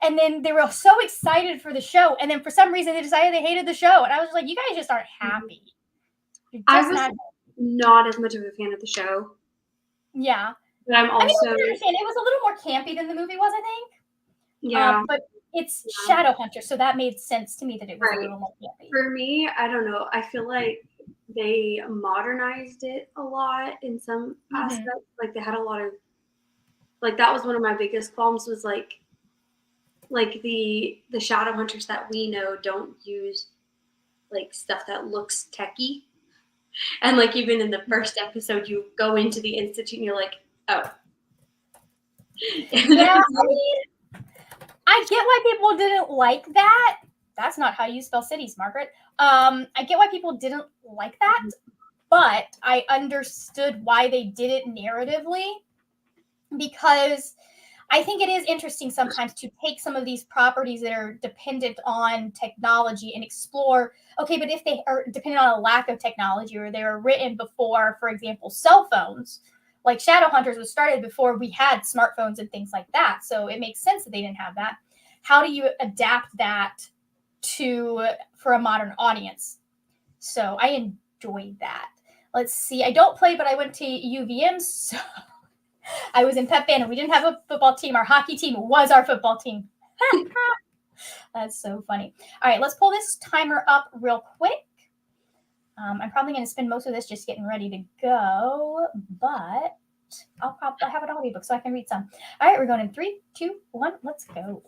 and then they were so excited for the show, and then for some reason they decided they hated the show, and I was like, you guys just aren't happy. I was not as much of a fan of the show. Yeah, but I'm also. I understand. It was a little more campy than the movie was, I think. Yeah, but it's Shadowhunter, so that made sense to me that it was a little more campy. For me, I don't know. I feel like they modernized it a lot in some aspects. Like they had a lot of, that was one of my biggest qualms was like the Shadowhunters that we know don't use stuff that looks techie. And even in the first episode, you go into the Institute and you're like, oh. Yeah, I get why people didn't like that. That's not how you spell cities, Margaret. I get why people didn't like that, but I understood why they did it narratively, because I think it is interesting sometimes to take some of these properties that are dependent on technology and explore, okay, but if they are dependent on a lack of technology, or they were written before, for example, cell phones, like Shadowhunters was started before we had smartphones and things like that. So it makes sense that they didn't have that. How do you adapt that for a modern audience? So I enjoyed that. Let's see. I don't play, but I went to UVM. So I was in Pep Band, and we didn't have a football team. Our hockey team was our football team. That's so funny. All right, let's pull this timer up real quick. I'm probably going to spend most of this just getting ready to go, but I'll probably have an audiobook so I can read some. All right, we're going in 3, 2, 1. Let's go.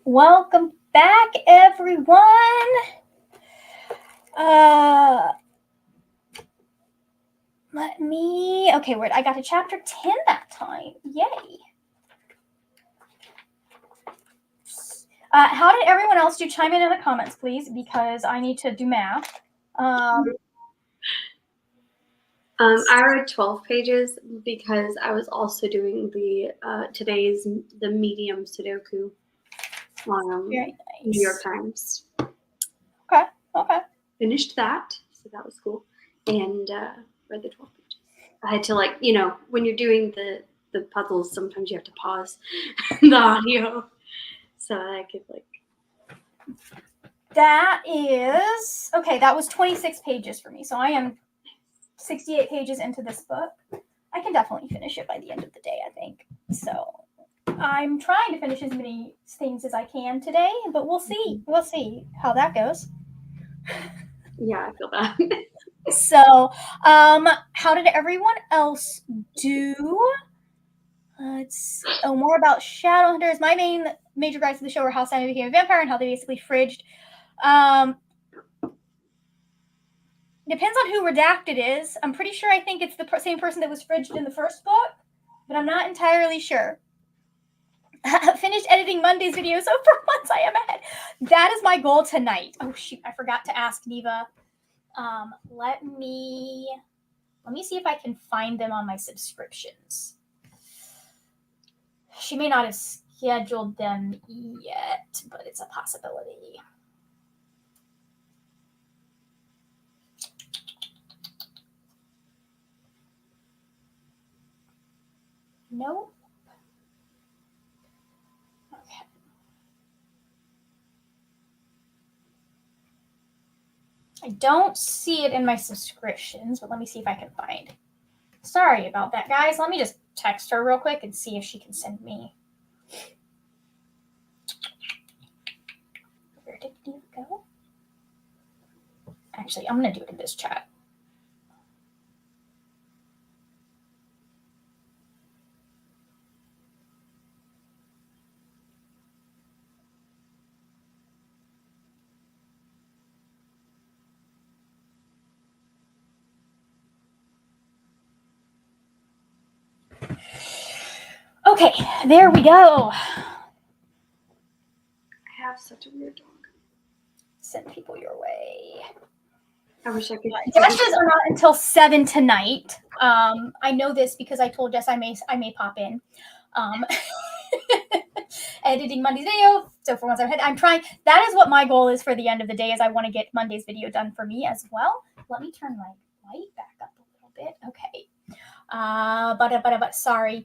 Welcome back, everyone. I got to chapter 10 that time. Yay. How did everyone else do? Chime in the comments, please, because I need to do math. I read 12 pages because I was also doing the medium Sudoku on Very nice. New York Times. Okay. Finished that, so that was cool, and read the 12 pages. I had to when you're doing the puzzles, sometimes you have to pause the audio so I could That is okay. That was 26 pages for me, so I am 68 pages into this book. I can definitely finish it by the end of the day, I think. So I'm trying to finish as many things as I can today, but we'll see. We'll see how that goes. Yeah, I feel that. So, how did everyone else do? Let's see. More about Shadowhunters. My major gripes of the show were how Simon became a vampire and how they basically fridged. Depends on who Redacted is. I'm pretty sure I think it's the same person that was fridged in the first book, but I'm not entirely sure. Finished editing Monday's video, so for once I am ahead. That is my goal tonight. Oh shoot, I forgot to ask Neva. Let me see if I can find them on my subscriptions. She may not have scheduled them yet, but it's a possibility. No. Okay. I don't see it in my subscriptions, but let me see if I can find. Sorry about that, guys. Let me just text her real quick and see if she can send me. Where did you go? Actually, I'm going to do it in this chat. Okay, there we go. I have such a weird dog. Send people your way. I wish I could. Dashes are not until 7 tonight. I know this because I told Jess I may pop in. Editing Monday's video. So for once I'm trying. That is what my goal is for the end of the day. Is I want to get Monday's video done for me as well. Let me turn my light back up a little bit. Okay. But sorry.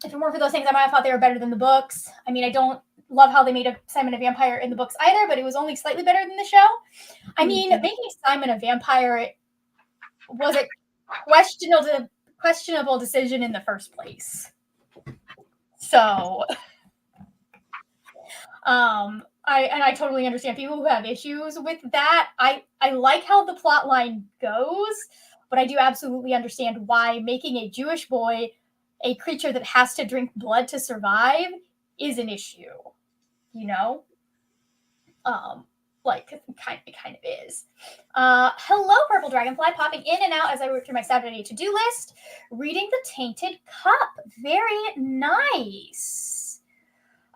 If it weren't for those things, I might have thought they were better than the books. I mean, I don't love how they made Simon a vampire in the books either, but it was only slightly better than the show. I mean, making Simon a vampire was a questionable decision in the first place. So, I totally understand people who have issues with that. I like how the plot line goes, but I do absolutely understand why making a Jewish boy a creature that has to drink blood to survive is an issue, you know? It kind of is. Hello, Purple Dragonfly, popping in and out as I work through my Saturday to-do list. Reading The Tainted Cup. Very nice.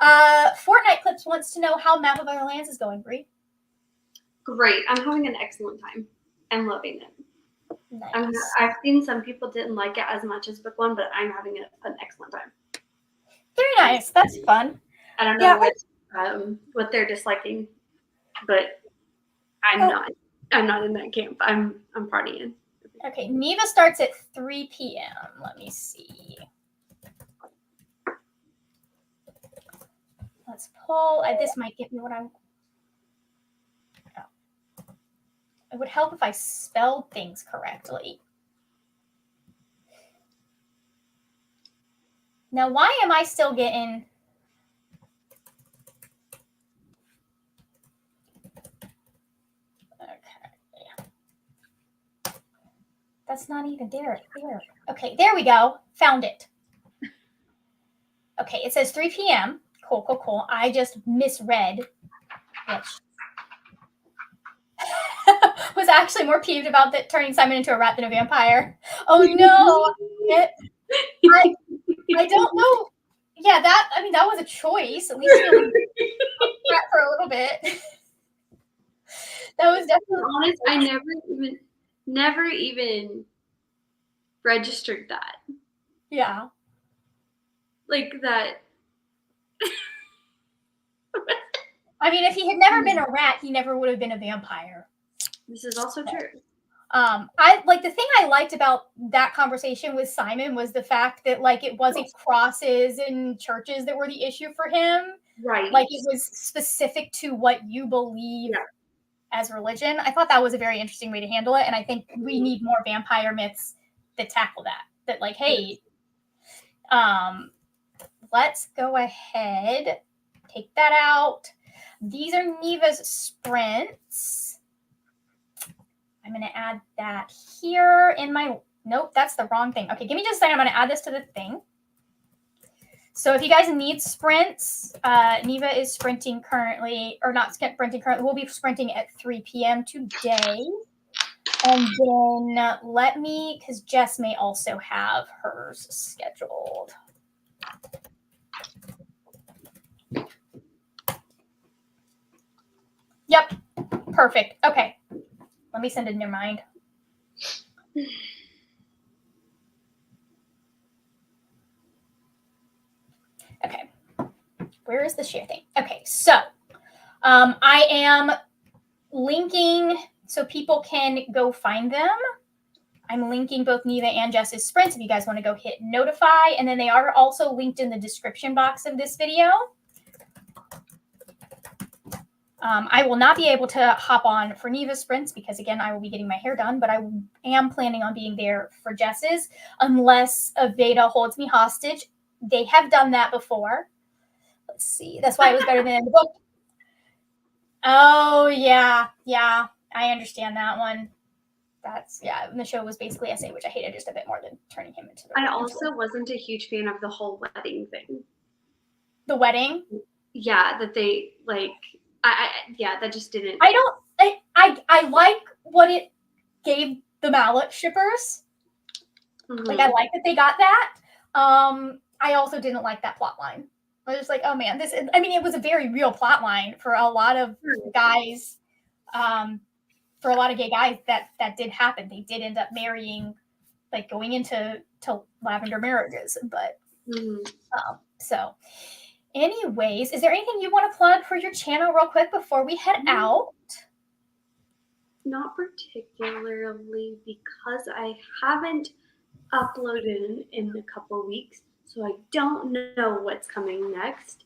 Fortnite Clips wants to know how Map of Other Lands is going, Brie. Great. I'm having an excellent time. I'm loving it. Nice. I've seen some people didn't like it as much as book one, but I'm having an excellent time. Very nice. That's fun. I don't know what they're disliking, but I'm not in that camp. I'm partying. Okay, Neva starts at 3 p.m. Let me see. Let's pull. This might get me what I'm. Oh. It would help if I spelled things correctly. Now, why am I still getting? That's not even there. Okay, there we go. Found it. Okay, it says 3 p.m. Cool. I just misread, which was actually more peeved about that turning Simon into a rat than a vampire. Oh no! I don't know. Yeah, that was a choice. At least he rat for a little bit. That was definitely honest. I never even registered that. Yeah. Like that. I mean, if he had never been a rat, he never would have been a vampire. This is also true. The thing I liked about that conversation with Simon was the fact that like it wasn't crosses and churches that were the issue for him. Right. Like it was specific to what you believe as religion. I thought that was a very interesting way to handle it. And I think we need more vampire myths that tackle that. That like, hey, let's go ahead, take that out. These are Neva's sprints. I'm going to add that here in my, nope, that's the wrong thing. Okay, give me just a second. I'm going to add this to the thing. So if you guys need sprints, Neva is sprinting currently, or not sprinting currently, we'll be sprinting at 3 p.m. today. And then let me, because Jess may also have hers scheduled. Yep, perfect. Okay. Let me send it in your mind. Okay. Where is the share thing? Okay, so I am linking so people can go find them. I'm linking both Neva and Jess's sprints if you guys want to go hit notify. And then they are also linked in the description box of this video. I will not be able to hop on for Neva's sprints because, again, I will be getting my hair done, but I am planning on being there for Jess's unless Aveda holds me hostage. They have done that before. Let's see. That's why it was better than the book. Oh, yeah. Yeah, I understand that one. That's, yeah, and the show was basically SA, which I hated just a bit more than turning him into the I also wasn't a huge fan of the whole wedding thing. The wedding? Yeah, that they, like... that just didn't. I like what it gave the Mallet shippers. Mm-hmm. Like I like that they got that. I also didn't like that plot line. I was just like, oh man, it was a very real plot line for a lot of guys. For a lot of gay guys, that did happen. They did end up marrying, like going into lavender marriages. But so. Anyways, is there anything you want to plug for your channel real quick before we head out? Not particularly, because I haven't uploaded in a couple weeks, so I don't know what's coming next.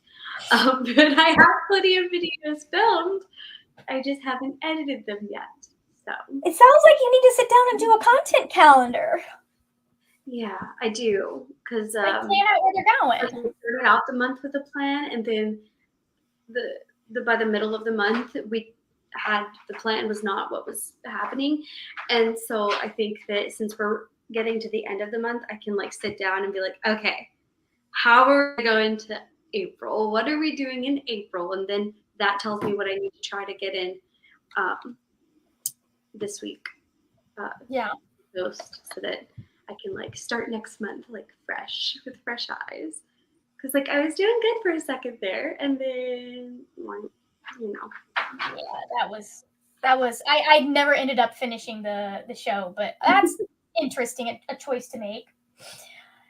But I have plenty of videos filmed. I just haven't edited them yet. So it sounds like you need to sit down and do a content calendar. Yeah, I do, because plan out where they're going. I started out the month with a plan, and then by the middle of the month, we had the plan was not what was happening, and so I think that since we're getting to the end of the month, I can like sit down and be like, okay, how are we going to April? What are we doing in April? And then that tells me what I need to try to get in this week. Post so that I can like start next month like fresh with fresh eyes, because like I was doing good for a second there, and then that was I never ended up finishing the show, but that's interesting, a choice to make.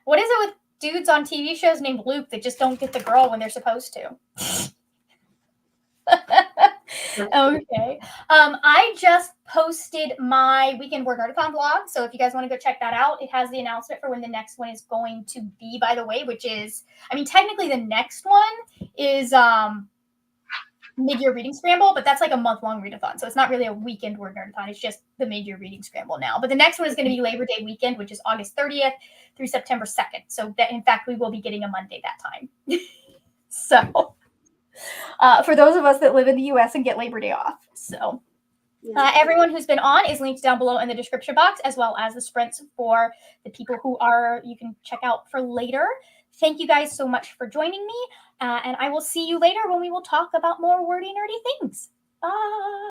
What is it with dudes on TV shows named Luke that just don't get the girl when they're supposed to? Okay. I just posted my Weekend Word Nerdathon vlog, so if you guys want to go check that out, it has the announcement for when the next one is going to be, by the way, which is, technically the next one is Mid-Year Reading Scramble, but that's like a month-long readathon, so it's not really a Weekend Word Nerdathon, it's just the Mid-Year Reading Scramble now. But the next one is going to be Labor Day weekend, which is August 30th through September 2nd, so that, in fact, we will be getting a Monday that time. So... for those of us that live in the U.S. and get Labor Day off. So everyone who's been on is linked down below in the description box, as well as the sprints for the people who you can check out for later. Thank you guys so much for joining me, and I will see you later when we will talk about more wordy, nerdy things. Bye.